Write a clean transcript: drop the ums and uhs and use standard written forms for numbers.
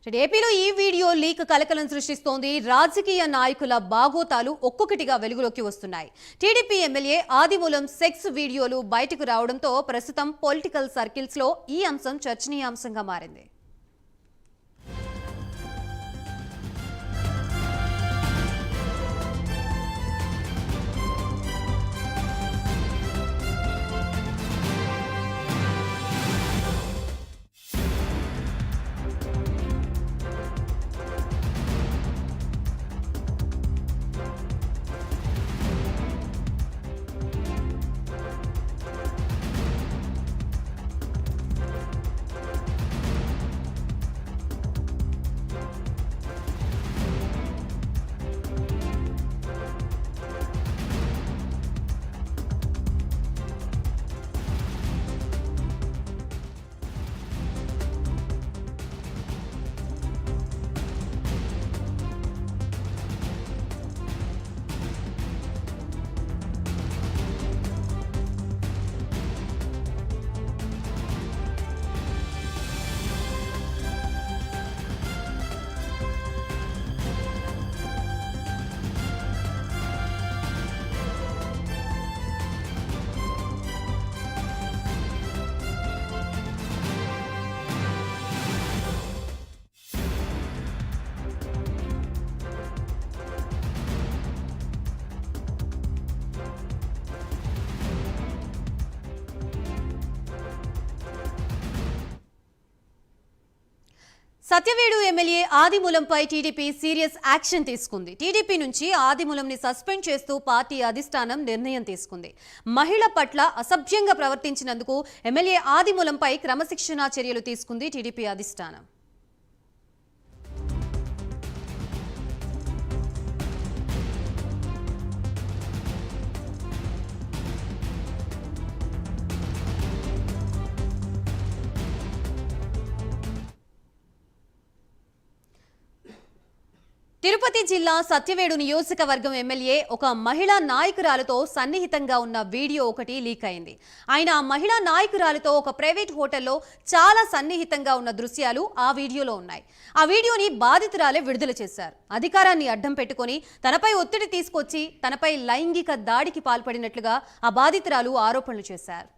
ఏపీలో ఈ video leak కలకలం సృష్టిస్తోంది. రాజకీయ నాయకుల బాగోతాలు ఒక్కొక్కటిగా వెలుగులోకి వస్తున్నాయి. టీడీపీ ఎమ్మెల్యే ఆదిమూలం సెక్స్ వీడియోలు బయటకు రావడంతో ప్రస్తుతం పొలిటికల్ సర్కిల్స్ లో ఈ అంశం చర్చనీయాంశంగా మారింది. సత్యవేడు ఎమ్మెల్యే ఆదిమూలంపై టీడీపీ సీరియస్ యాక్షన్ తీసుకుంది. టీడీపీ నుంచి ఆదిమూలంని సస్పెండ్ చేస్తూ పార్టీ అధిష్టానం నిర్ణయం తీసుకుంది. మహిళ పట్ల అసభ్యంగా ప్రవర్తించినందుకు ఎమ్మెల్యే ఆదిమూలంపై క్రమశిక్షణా చర్యలు తీసుకుంది టీడీపీ అధిష్టానం. తిరుపతి జిల్లా సత్యవేడు నియోజకవర్గం ఎమ్మెల్యే ఒక మహిళా నాయకురాలతో సన్నిహితంగా ఉన్న వీడియో ఒకటి లీక్ అయింది. ఆయన ఆ మహిళా నాయకురాలతో ఒక ప్రైవేట్ హోటల్లో చాలా సన్నిహితంగా ఉన్న దృశ్యాలు ఆ వీడియోలో ఉన్నాయి. ఆ వీడియోని బాధితురాలే విడుదల చేశారు. అధికారాన్ని అడ్డం పెట్టుకుని తనపై ఒత్తిడి తీసుకొచ్చి తనపై లైంగిక దాడికి పాల్పడినట్లుగా ఆ బాధితురాలు ఆరోపణలు చేశారు.